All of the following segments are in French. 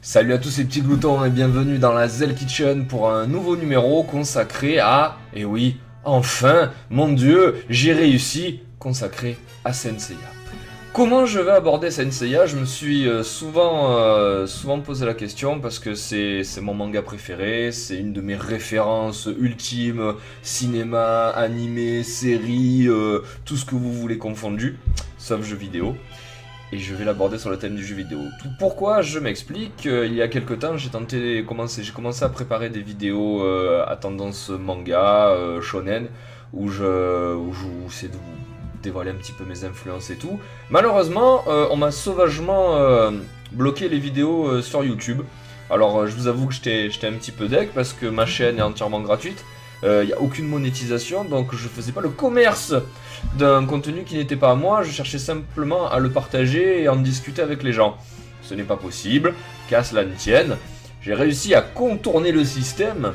Salut à tous ces petits gloutons et bienvenue dans la Zell Kitchen pour un nouveau numéro consacré à... Et oui, enfin, mon dieu, j'ai réussi, consacré à Saint Seiya. Comment je vais aborder Saint Seiya? Je me suis souvent posé la question parce que c'est mon manga préféré, c'est une de mes références ultimes, cinéma, animé, série, tout ce que vous voulez confondu, sauf jeux vidéo. Et je vais l'aborder sur le thème du jeu vidéo. Pourquoi? Je m'explique. Il y a quelques temps, j'ai commencé à préparer des vidéos à tendance manga, shonen, où j'essaie de vous dévoiler un petit peu mes influences et tout. Malheureusement, on m'a sauvagement bloqué les vidéos sur YouTube. Alors, je vous avoue que j'étais un petit peu deg parce que ma chaîne est entièrement gratuite. Il n'y a aucune monétisation, donc je faisais pas le commerce d'un contenu qui n'était pas à moi, je cherchais simplement à le partager et en discuter avec les gens. Ce n'est pas possible, qu'à cela ne tienne. J'ai réussi à contourner le système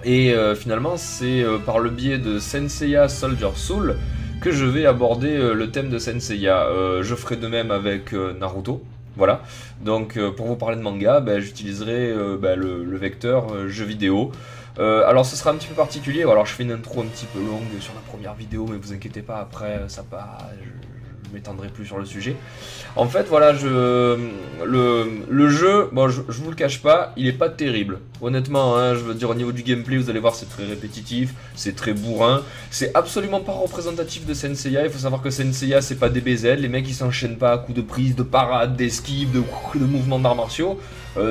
et finalement c'est par le biais de Saint Seiya Soldier Soul que je vais aborder le thème de Saint Seiya. Je ferai de même avec Naruto. Voilà, donc pour vous parler de manga, j'utiliserai le vecteur jeu vidéo. Alors ce sera un petit peu particulier, alors je fais une intro un petit peu longue sur la première vidéo, mais vous inquiétez pas, après je m'étendrai plus sur le sujet. En fait voilà, le jeu, bon je vous le cache pas, il est pas terrible. Honnêtement, hein, je veux dire au niveau du gameplay, vous allez voir c'est très répétitif, c'est très bourrin. C'est absolument pas représentatif de Saint Seiya, il faut savoir que Saint Seiya c'est pas DBZ, les mecs ils s'enchaînent pas à coups de prise, de parade, d'esquive, de mouvements d'arts martiaux.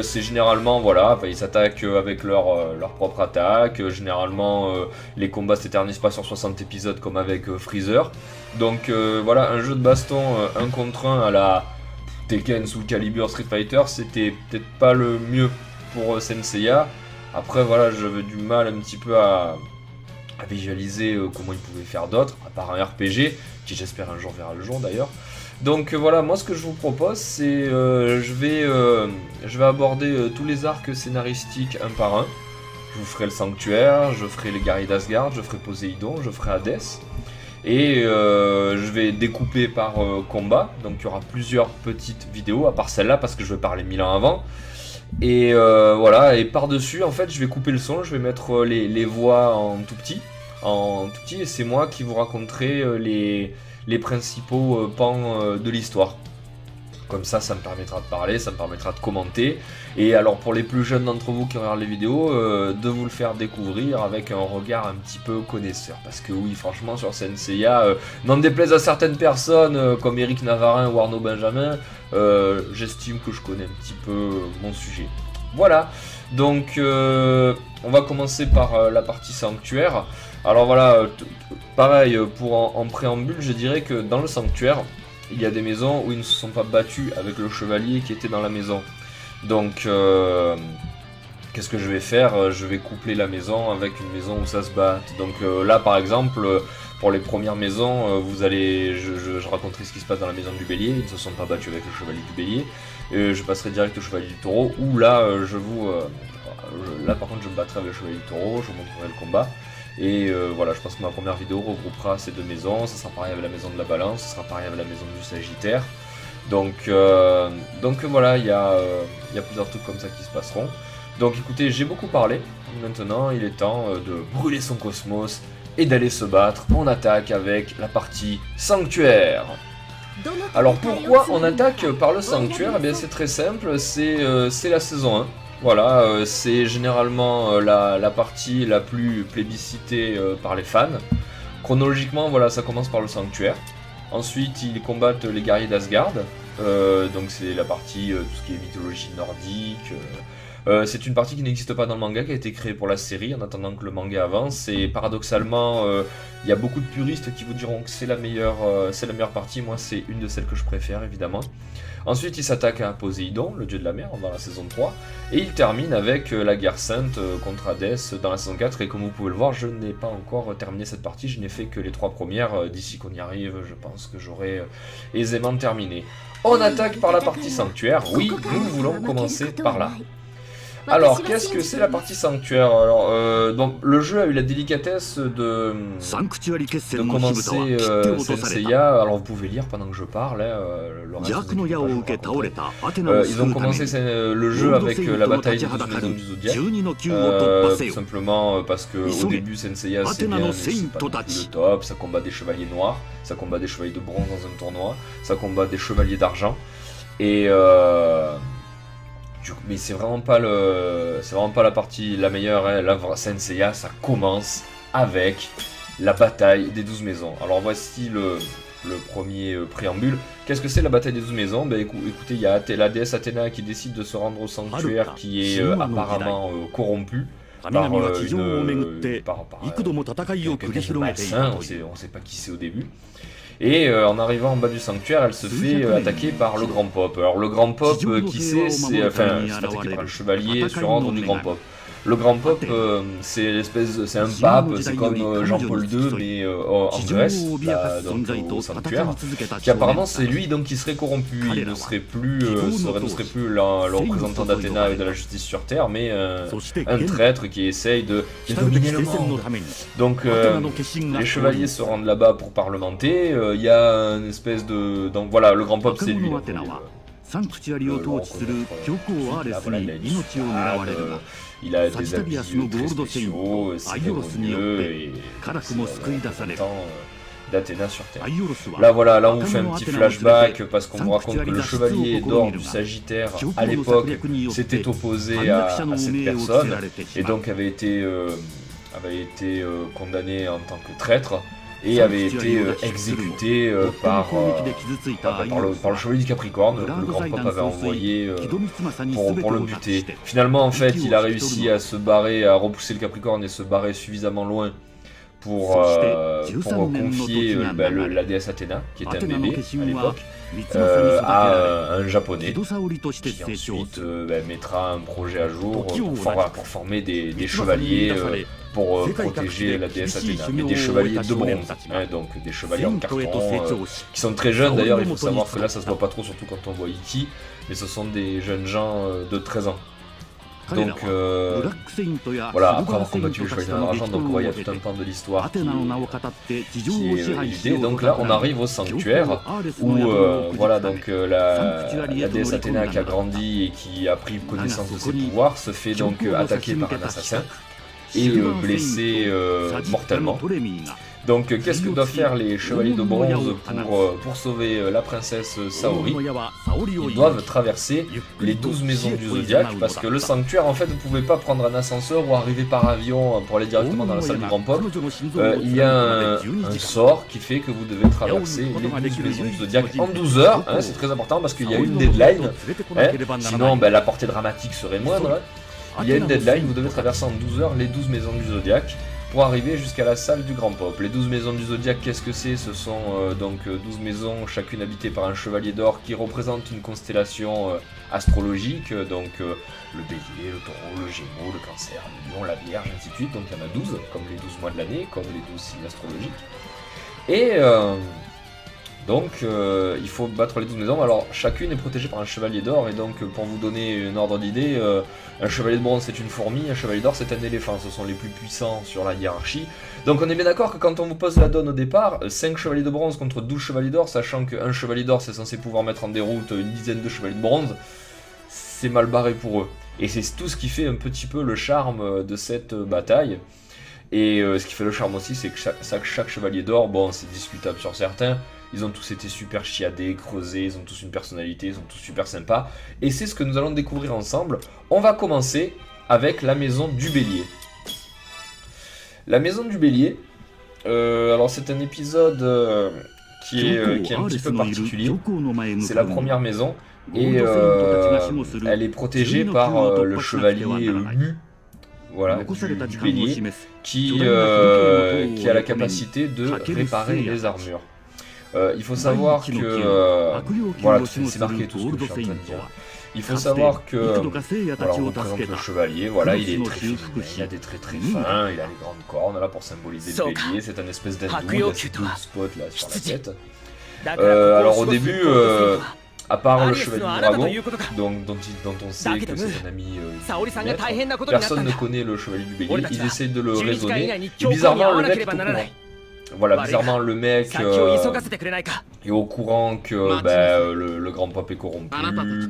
C'est généralement, voilà, ils s'attaquent avec leur propre attaque. Généralement, les combats s'éternisent pas sur 60 épisodes comme avec Freezer. Donc voilà, un jeu de baston 1 contre 1 à la Tekken, Soul Calibur, Street Fighter, c'était peut-être pas le mieux pour Saint Seiya. Après, voilà, j'avais du mal un petit peu à visualiser comment ils pouvaient faire d'autres, à part un RPG, qui j'espère un jour verra le jour d'ailleurs. Donc voilà, moi ce que je vous propose, c'est je vais aborder tous les arcs scénaristiques un par un. Je vous ferai le Sanctuaire, je ferai les guerriers d'Asgard, je ferai Poséidon, je ferai Hades. Et je vais découper par combat, donc il y aura plusieurs petites vidéos, à part celle-là, parce que je vais parler 1000 ans avant. Et voilà, et par-dessus, en fait, je vais couper le son, je vais mettre les voix en tout petit, et c'est moi qui vous raconterai les principaux pans de l'histoire. Comme ça me permettra de parler, ça me permettra de commenter. Et alors pour les plus jeunes d'entre vous qui regardent les vidéos, de vous le faire découvrir avec un regard un petit peu connaisseur. Parce que oui, franchement, sur Saint Seiya, n'en déplaise à certaines personnes comme Eric Navarin ou Arnaud Benjamin, j'estime que je connais un petit peu mon sujet. Voilà, donc on va commencer par la partie sanctuaire. Alors voilà, pareil, en préambule, je dirais que dans le sanctuaire, il y a des maisons où ils ne se sont pas battus avec le chevalier qui était dans la maison. Donc, qu'est-ce que je vais faire? Je vais coupler la maison avec une maison où ça se bat. Donc là, par exemple, pour les premières maisons, je raconterai ce qui se passe dans la maison du bélier. Ils ne se sont pas battus avec le chevalier du bélier. Je passerai direct au chevalier du taureau, où là, là par contre, je me battrai avec le chevalier du taureau, je vous montrerai le combat. Et voilà, je pense que ma première vidéo regroupera ces deux maisons. Ça sera pareil avec la maison de la balance, ça sera pareil avec la maison du sagittaire. Donc voilà, il y a plusieurs trucs comme ça qui se passeront. Donc écoutez, j'ai beaucoup parlé. Maintenant, il est temps de brûler son cosmos et d'aller se battre. On attaque avec la partie sanctuaire. Alors pourquoi on attaque par le sanctuaire? Eh bien c'est très simple, c'est la saison 1. Voilà, c'est généralement la partie la plus plébiscitée par les fans. Chronologiquement, voilà, ça commence par le sanctuaire. Ensuite, ils combattent les guerriers d'Asgard. Donc c'est la partie, tout ce qui est mythologie nordique. C'est une partie qui n'existe pas dans le manga, qui a été créée pour la série, en attendant que le manga avance. Et paradoxalement, il y a beaucoup de puristes qui vous diront que c'est la meilleure partie. Moi, c'est une de celles que je préfère, évidemment. Ensuite, il s'attaque à Poséidon, le dieu de la mer, dans la saison 3. Et il termine avec la guerre sainte contre Hadès dans la saison 4. Et comme vous pouvez le voir, je n'ai pas encore terminé cette partie. Je n'ai fait que les 3 premières. D'ici qu'on y arrive, je pense que j'aurai aisément terminé. On attaque par la partie sanctuaire. Oui, nous voulons commencer par là. Alors, qu'est-ce que c'est la partie sanctuaire? Alors, donc, le jeu a eu la délicatesse de commencer Senseiya. Alors, vous pouvez lire pendant que je parle, hein, le reste ils ont commencé le jeu avec la bataille des 12 maisons du Zodiac. Tout simplement parce que au début, Senseiya c'est bien, mais c'est pas non plus le top. Ça combat des chevaliers noirs, ça combat des chevaliers de bronze dans un tournoi, ça combat des chevaliers d'argent. Et mais c'est vraiment pas la partie la meilleure, hein. Là, Senseiya, ça commence avec la bataille des 12 maisons. Alors voici le premier préambule. Qu'est-ce que c'est la bataille des 12 maisons? Ben, écoutez, il y a la déesse Athéna qui décide de se rendre au sanctuaire qui est apparemment corrompu par quelqu'un de malsain, on sait pas qui c'est au début. Et en arrivant en bas du sanctuaire, elle se fait attaquer par le Grand Pop. Alors le Grand Pop, qui c'est attaqué par le chevalier sur ordre du Grand Pop. Le Grand Pop, c'est un pape, c'est comme Jean-Paul II, mais en Grèce, donc au sanctuaire, qui apparemment c'est lui donc qui serait corrompu. Il ne serait plus, le représentant d'Athéna et de la justice sur Terre, mais un traître qui essaye de dominer le monde. Donc les chevaliers se rendent là-bas pour parlementer. Il y a une espèce de... Donc voilà, le Grand Pop c'est lui. Il a des habits très spéciaux, cérémonieux et d'Athéna sur Terre. Là voilà, là on fait un petit flashback parce qu'on vous raconte que le chevalier d'or du Sagittaire à l'époque s'était opposé à cette personne et donc avait été condamné en tant que traître et avait été exécuté par le chevalier du Capricorne que le Grand Pop avait envoyé pour le buter. Finalement, en fait, il a réussi à se barrer, à repousser le Capricorne et se barrer suffisamment loin pour confier la déesse Athéna, qui était un bébé à l'époque, à un japonais qui ensuite mettra un projet à jour pour former des chevaliers pour protéger la déesse Athéna, mais des chevaliers de bronze, hein, donc des chevaliers en carton qui sont très jeunes. D'ailleurs, il faut savoir que là ça se voit pas trop, surtout quand on voit Iki, mais ce sont des jeunes gens de 13 ans. Donc voilà, après avoir combattu les chevaliers d'argent, donc il y a tout un pan de l'histoire qui est édité. Donc là on arrive au sanctuaire où voilà, donc la déesse Athéna qui a grandi et qui a pris connaissance de ses pouvoirs se fait donc attaquer par un assassin et blessé mortellement. Donc qu'est-ce que doivent faire les chevaliers de bronze pour sauver la princesse Saori? Ils doivent traverser les 12 maisons du Zodiac parce que le sanctuaire, en fait, vous ne pouvez pas prendre un ascenseur ou arriver par avion pour aller directement dans la salle du Grand Pop. Il y a un sort qui fait que vous devez traverser les 12 maisons du Zodiac en 12 heures, hein, c'est très important parce qu'il y a une deadline, hein, sinon la portée dramatique serait moindre. Hein. Il y a une deadline, vous devez traverser en 12 heures les 12 maisons du Zodiac pour arriver jusqu'à la salle du Grand Pop. Les 12 maisons du Zodiac, qu'est-ce que c'est? Ce sont donc 12 maisons, chacune habitée par un chevalier d'or qui représente une constellation astrologique, donc le bélier, le taureau, le gémeaux, le cancer, le lion, la vierge, ainsi de suite. Donc il y en a 12, comme les 12 mois de l'année, comme les 12 signes astrologiques. Et donc il faut battre les 12 maisons. Alors chacune est protégée par un chevalier d'or, et donc pour vous donner un ordre d'idée, un chevalier de bronze c'est une fourmi, un chevalier d'or c'est un éléphant, ce sont les plus puissants sur la hiérarchie. Donc on est bien d'accord que quand on vous pose la donne au départ, 5 chevaliers de bronze contre 12 chevaliers d'or, sachant qu'un chevalier d'or c'est censé pouvoir mettre en déroute une dizaine de chevaliers de bronze, c'est mal barré pour eux. Et c'est tout ce qui fait un petit peu le charme de cette bataille. Et ce qui fait le charme aussi, c'est que chaque chevalier d'or, bon c'est discutable sur certains, ils ont tous été super chiadés, creusés, ils ont tous une personnalité, ils sont tous super sympas. Et c'est ce que nous allons découvrir ensemble. On va commencer avec la maison du bélier. La maison du bélier, alors c'est un épisode qui est un petit peu particulier. C'est la première maison et elle est protégée par le chevalier Mu. Voilà, du bélier, qui a la capacité de réparer les armures. Il faut savoir que... voilà, c'est marqué tout ce que je suis en train de dire. Il faut savoir que... voilà, on représente le chevalier, voilà, il est très féminin, il a des traits très fins, il a les grandes cornes là pour symboliser le bélier, c'est un espèce d'hindou, il a ces deux spots là sur la tête. Alors au début, À part le chevalier du dragon, donc, dont on sait que c'est un ami du maître, personne ne connaît le chevalier du bélier, ils essayent de le raisonner, et bizarrement le mec est au courant. Voilà, bizarrement le mec est au courant que le grand pape est corrompu,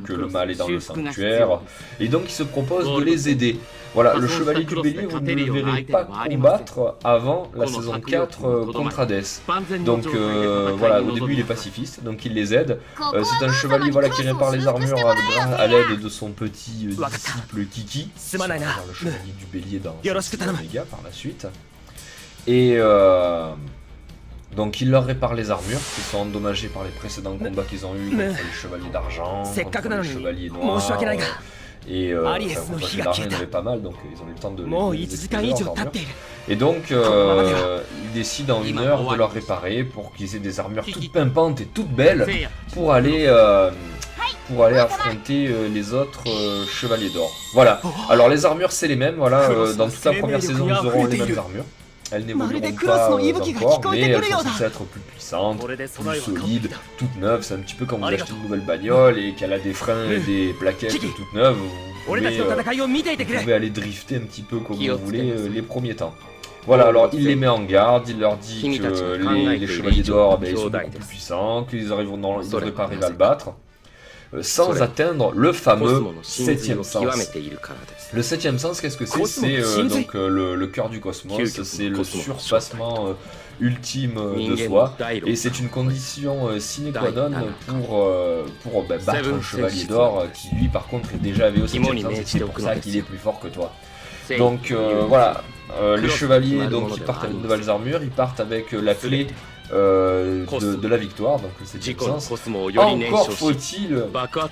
que le mal est dans le sanctuaire, et donc il se propose de les aider. Voilà, le chevalier du bélier, vous ne le verrez pas combattre avant la saison 4 contre Hades. Donc voilà, au début il est pacifiste, donc il les aide. C'est un chevalier voilà, qui répare les armures à l'aide de son petit disciple Kiki. C'est le chevalier du bélier dans Omega par la suite. Et donc il leur répare les armures qui sont endommagées par les précédents combats qu'ils ont eu contre les chevaliers d'argent, contre les chevaliers noirs. Et enfin, les d'argent il y en avait pas mal, donc ils ont eu le temps de les leurs armures. Et donc ils décident en 1 heure de leur réparer pour qu'ils aient des armures toutes pimpantes et toutes belles pour aller affronter les autres chevaliers d'or. Voilà, alors les armures c'est les mêmes, voilà, dans toute la première saison nous aurons les mêmes armures. Elles n'évolueront pas encore, mais elles sont censées être plus puissantes, plus solides, toutes neuves. C'est un petit peu comme vous achetez une nouvelle bagnole et qu'elle a des freins et des plaquettes toutes neuves. Vous pouvez aller drifter un petit peu comme vous voulez les premiers temps. Voilà, alors il les met en garde, il leur dit que les chevaliers d'or ils sont beaucoup plus puissants, qu'ils devraient pas arriver à le battre. Sans atteindre le fameux 7ème sens. Le 7ème sens, qu'est-ce que c'est? C'est donc le cœur du cosmos, c'est le surpassement ultime de soi, et c'est une condition sine qua non pour battre un chevalier d'or qui lui par contre est déjà arrivé au 7ème sens, et c'est pour ça qu'il est plus fort que toi. Donc voilà, les chevaliers donc, qui partent avec de nouvelles armures, ils partent avec la clé de la victoire, donc le 7ème sens. Encore faut-il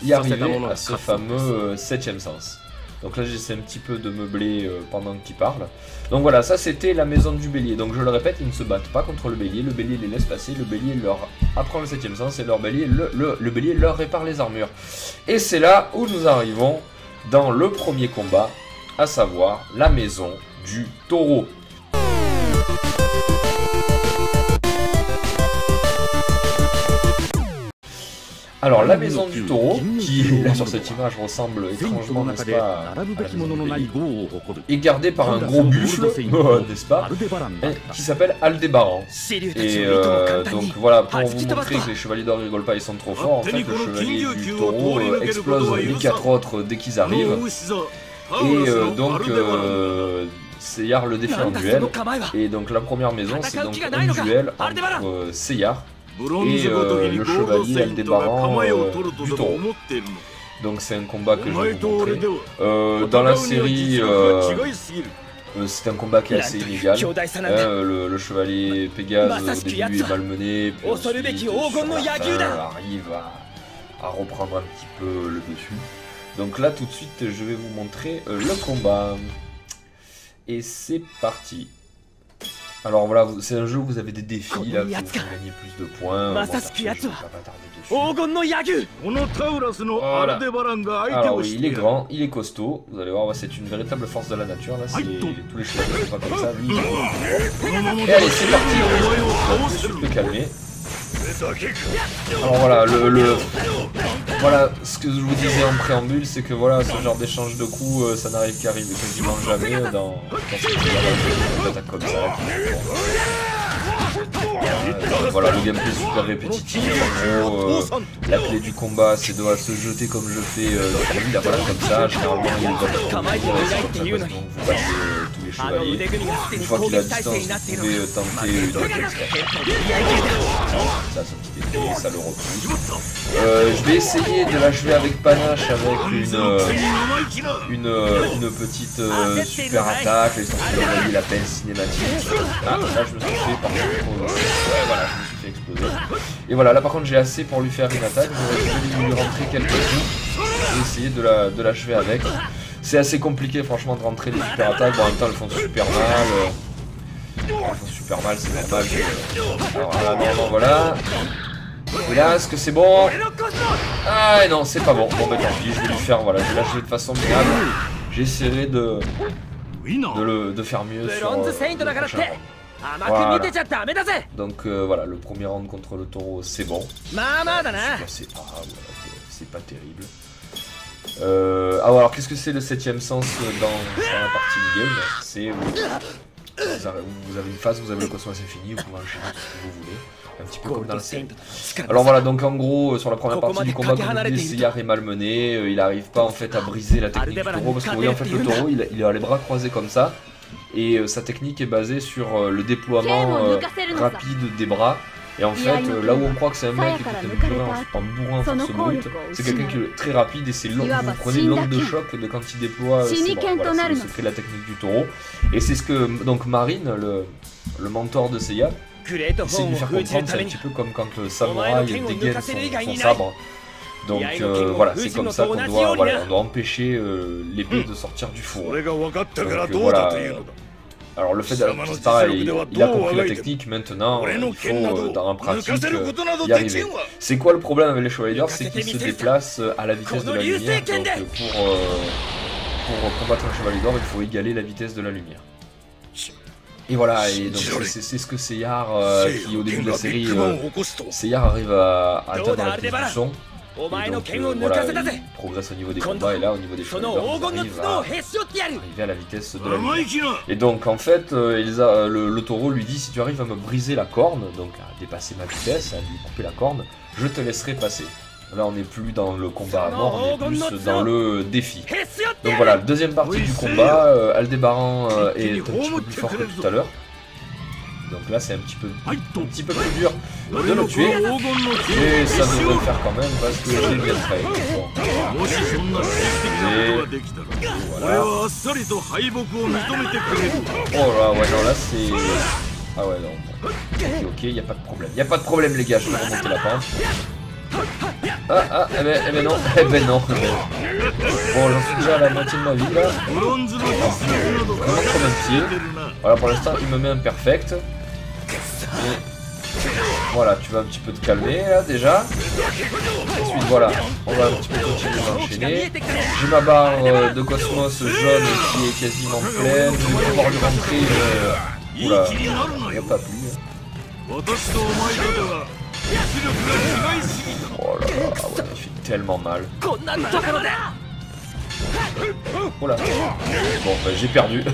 y arriver à ce fameux 7ème sens. Donc là j'essaie un petit peu de meubler pendant qu'il parle. Donc voilà, ça c'était la maison du bélier. Donc je le répète, ils ne se battent pas contre le bélier les laisse passer, le bélier leur apprend le 7ème sens et le bélier leur répare les armures. Et c'est là où nous arrivons dans le premier combat, à savoir la maison du taureau. Alors la maison du taureau, qui là sur cette image ressemble étrangement, n'est-ce pas, à la maison du bélier, est gardée par un gros buffle, n'est-ce pas, qui s'appelle Aldébaran. Et donc voilà, pour vous montrer que les chevaliers d'or rigolent pas, ils sont trop forts, en fait le chevalier du taureau explose les 4 autres dès qu'ils arrivent. Et donc Seyar le défie en duel, et donc la première maison c'est donc un duel entre Seyar et le chevalier Aldébaran du taureau. Donc c'est un combat que je vais vous montrer. Dans la série, c'est un combat qui est assez inégal. Le chevalier Pégase au début est malmené, puis ensuite sur la fin, arrive à reprendre un petit peu le dessus. Donc là tout de suite je vais vous montrer le combat. Et c'est parti. Alors voilà, c'est un jeu où vous avez des défis là, pour gagner plus de points. Bon, je vais pas tarder dessus. Voilà. Alors oui, il est grand, il est costaud. Vous allez voir, c'est une véritable force de la nature. Là, tous les chevaliers ne sont pas comme ça. Lui, et allez, c'est parti. On va tout de suite le calmer. Alors voilà, voilà, ce que je vous disais en préambule, c'est que voilà, ce genre d'échange de coups, ça n'arrive qu'arrive quasiment jamais dans ce genre d'attaque comme ça. Voilà, le gameplay est super répétitif. En gros, la clé du combat, c'est de se jeter comme je fais sur lui, là, voilà, comme ça. Généralement, il va faire comme ça, donc vous battez tous les chevaliers. Une fois qu'il a distance, vous pouvez tenter une attaque. Ça petite épée, ça le repousse. Je vais essayer de l'achever avec panache avec une petite super attaque, histoire de envoyer la peine cinématique. Ah, là je me suis fait par contre. Ouais, voilà, je me suis fait exploser. Et voilà, là par contre j'ai assez pour lui faire une attaque. Je vais lui rentrer quelques coups et essayer de l'achever avec. C'est assez compliqué franchement de rentrer les super attaques. Bon, en même temps elles font super mal. Elles font super mal, c'est normal. Alors là, non, voilà. Et là, est-ce que c'est bon? Ah non, c'est pas bon. Bon bah tant pis, je vais lui faire, voilà, je vais lâcher de façon minable. J'essaierai de faire mieux sur le prochain round. Voilà. Donc voilà, le premier round contre le taureau, c'est bon. C'est pas grave. c'est pas terrible. Ah alors qu'est-ce que c'est le 7ème sens dans la partie du game? C'est vous avez une phase, vous avez le cosmos infini, vous pouvez enchaîner tout ce que vous voulez. Un petit peu comme dans la série. Alors voilà, donc en gros, sur la première partie du combat, comme vous dites, Seyar est malmené, il n'arrive pas en fait à briser la technique du taureau, parce que vous voyez en fait le taureau, il a les bras croisés comme ça, et sa technique est basée sur le déploiement rapide des bras. Et en fait, là où on croit que c'est un mec qui peut durer en bourrin en force brute, c'est quelqu'un qui est très rapide et c'est vous prenez l'onde de choc de quand il déploie ses bras. Voilà, c'est le secret de la technique du taureau. Et c'est ce que donc Marine, le mentor de Seiya, essaie de lui faire comprendre. C'est un petit peu comme quand le samouraï dégaine son sabre. Donc voilà, c'est comme ça qu'on doit, on doit empêcher l'épée de sortir du four. Donc voilà. Alors le fait c'est pareil, il a compris la technique, maintenant il faut dans la pratique y arriver. C'est quoi le problème avec les chevaliers d'or? C'est qu'ils se déplacent à la vitesse de la lumière, donc pour combattre un chevalier d'or, il faut égaler la vitesse de la lumière. Et voilà, et donc c'est ce que Seyar, qui au début de la série, Seyar arrive à atteindre la vitesse du son. Et donc voilà, il progresse au niveau des combats et là au niveau des chevaliers d'or, il arrive à la vitesse de la lumière. Et donc en fait, le taureau lui dit: si tu arrives à me briser la corne, donc à dépasser ma vitesse, à lui couper la corne, je te laisserai passer. Là on n'est plus dans le combat à mort, on est plus dans le défi. Donc voilà, deuxième partie du combat, Aldébaran est un petit peu plus fort que tout à l'heure. Donc là c'est un petit peu plus dur de le tuer, et ça devrait le faire quand même parce que j'ai bien fait. Voilà. Oh là ouais non là c'est... Ah ouais non. Ok, y a pas de problème. Y a pas de problème les gars, je vais remonter la pente. Eh ben non. Bon, j'en suis déjà à la moitié de ma vie là. Vraiment comme un pied. Voilà, pour l'instant il me met un perfect. Et voilà, tu vas un petit peu te calmer là déjà. Ensuite voilà, on va un petit peu continuer d'enchaîner. J'ai ma barre de cosmos jaune qui est quasiment pleine. Je vais pouvoir lui rentrer oula, il n'y a pas plu. Oh là là, ouais, il fait tellement mal. Oh là. Bon bah j'ai perdu.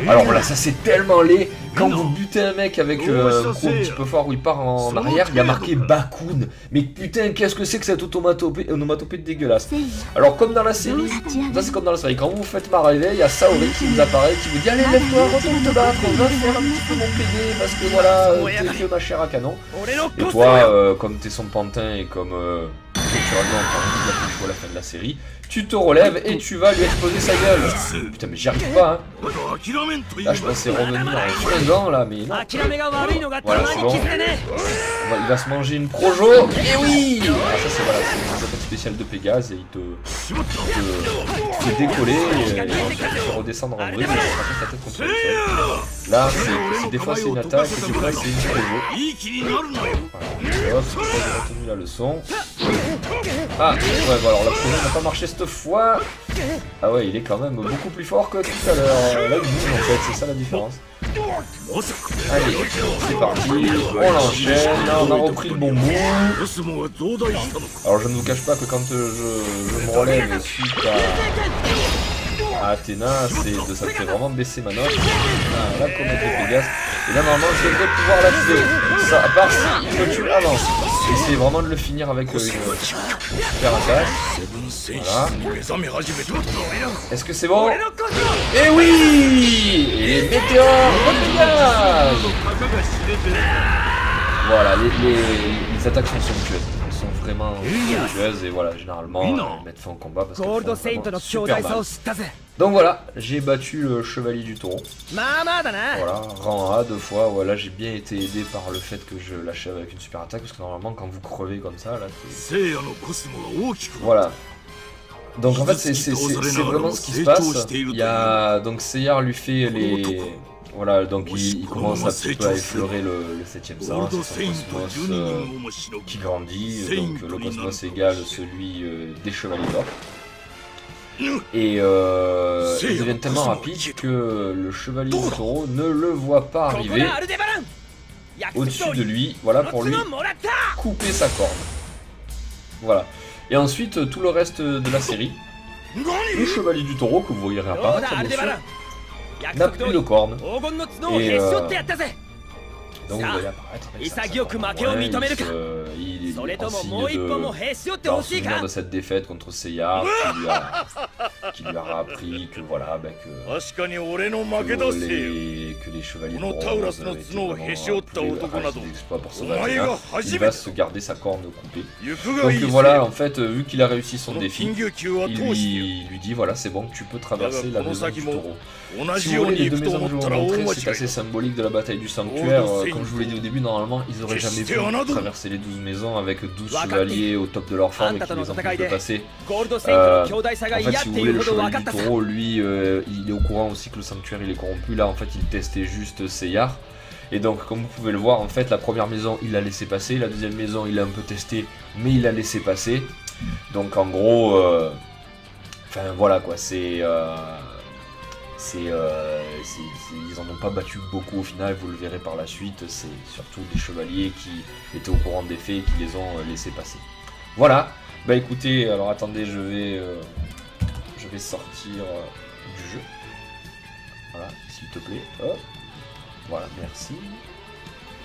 Alors voilà, ça c'est tellement laid. Quand vous butez un mec avec un coup un petit peu fort où il part en arrière, il y a marqué Bakun. Mais putain, qu'est-ce que c'est que cette onomatopée dégueulasse. Alors comme dans la série, ça c'est comme dans la série, quand vous vous faites marrer, il y a Saori qui vous apparaît, qui vous dit: allez lève-toi, retourne te battre, va faire un petit peu mon PD parce que voilà, t'es que ma chair à canon. Et toi, comme t'es son pantin et comme naturellement quand on dit la à la fin de la série, tu te relèves et tu vas lui exploser sa gueule. Putain mais j'y arrive pas hein. Là je pensais revenir en fringant là mais non. Voilà c'est bon. Il va se manger une projo. Et oui. Ah ça c'est voilà, c'est une attaque spéciale de Pégase et il te fait décoller et il te redescendre en vrille et il frappe sa tête contre le sol. Là c'est des fois c'est une attaque et des fois c'est une projo. Voilà. Hop, j'ai retenu la leçon. Ah ouais bon alors la projo n'a pas marché cette fois. Ah ouais il est quand même beaucoup plus fort que tout à l'heure. Là il bouge en fait, c'est ça la différence. Allez, c'est parti, on l'enchaîne, là on a repris le bon move. Alors je ne vous cache pas que quand je me relève suite à Athéna, ça me fait vraiment baisser ma note. La comète de Pégase. Et là normalement je devrais pouvoir la tuer. Ça, à part si il me tue avant. Essayer vraiment de le finir avec une super attaque. Voilà. Est-ce que c'est bon? Eh oui! Et météore repilage. Voilà, les attaques sont somptueuses. Elles sont vraiment somptueuses et voilà, généralement elles mettent fin au combat parce qu'elles font super mal. Donc voilà, j'ai battu le chevalier du taureau. Voilà, rang A 2 fois. Voilà, j'ai bien été aidé par le fait que je l'achève avec une super attaque parce que normalement quand vous crevez comme ça, là c'est... Voilà. Donc en fait c'est vraiment ce qui se passe. Il y a donc Seyar lui fait les... Voilà, donc il commence un petit peu à effleurer le 7ème sens, c'est son cosmos qui grandit, donc le cosmos égale celui des chevaliers d'or. Et il devient tellement rapide que le chevalier du taureau ne le voit pas arriver au-dessus de lui, voilà, pour lui couper sa corde. Voilà. Et ensuite, tout le reste de la série, le chevalier du taureau que vous voyez réapparaître, bien sûr, n'a plus de cornes. Et donc vous voyez apparaître avec ça, il est en souvenir de cette défaite contre Seiya qui lui a appris que voilà, ben, que les chevaliers de bronze étaient vraiment des exploits pour sauver Athéna. Il va se garder sa corne coupée. Donc voilà, en fait, vu qu'il a réussi son défi, il lui dit voilà, c'est bon, tu peux traverser la maison du taureau. Si vous voulez, les deux maisons que je vais vous montrer, c'est assez symbolique de la bataille du sanctuaire. Comme je vous l'ai dit au début, normalement, ils auraient jamais pu traverser les 12 maisons avec 12 chevaliers au top de leur forme et qui les empêchent de passer. En fait, si vous voulez, le chevalier du taureau, lui, il est au courant aussi que le sanctuaire il est corrompu. Là, en fait, il testait juste Seiya. Et donc, comme vous pouvez le voir, en fait, la première maison, il l'a laissé passer. La deuxième maison, il a un peu testé, mais il l'a laissé passer. Donc, en gros, enfin, voilà quoi, ils en ont pas battu beaucoup au final, vous le verrez par la suite, c'est surtout des chevaliers qui étaient au courant des faits et qui les ont laissés passer. Voilà, bah écoutez, alors attendez, je vais sortir du jeu. Voilà, s'il te plaît, hop, voilà, merci.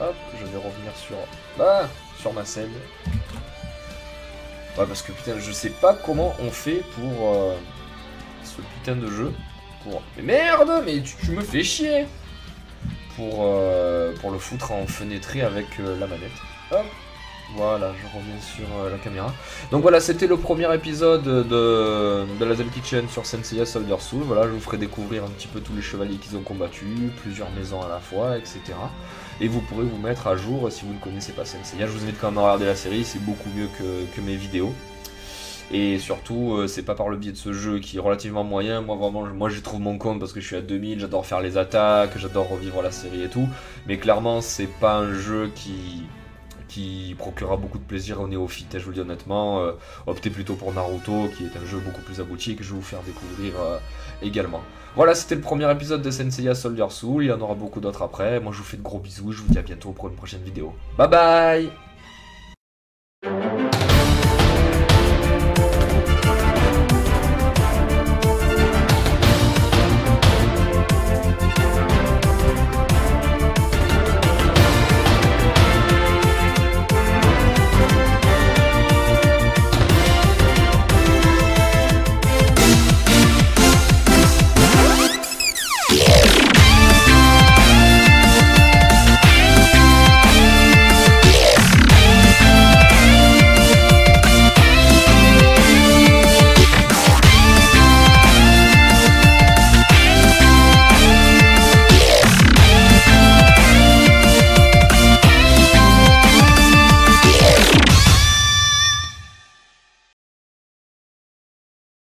Hop, je vais revenir sur ma scène. Ouais, parce que putain, je sais pas comment on fait pour ce putain de jeu. Mais merde, mais tu me fais chier. Pour le foutre en fenêtré avec la manette. Hop, voilà, je reviens sur la caméra. Donc voilà, c'était le premier épisode de la Zell Kitchen sur Saint Seiya Soldier Soul. Voilà, je vous ferai découvrir un petit peu tous les chevaliers qu'ils ont combattus, plusieurs maisons à la fois, etc. Et vous pourrez vous mettre à jour si vous ne connaissez pas Saint Seiya. Je vous invite quand même à regarder la série, c'est beaucoup mieux que mes vidéos. Et surtout, c'est pas par le biais de ce jeu qui est relativement moyen. Moi, vraiment, j'y trouve mon compte parce que je suis à 2000, j'adore faire les attaques, j'adore revivre la série et tout. Mais clairement, c'est pas un jeu qui procurera beaucoup de plaisir aux néophytes. Je vous le dis honnêtement, optez plutôt pour Naruto, qui est un jeu beaucoup plus abouti et que je vais vous faire découvrir également. Voilà, c'était le premier épisode de Saint Seiya Soldier Soul. Il y en aura beaucoup d'autres après. Moi, je vous fais de gros bisous. Je vous dis à bientôt pour une prochaine vidéo. Bye bye!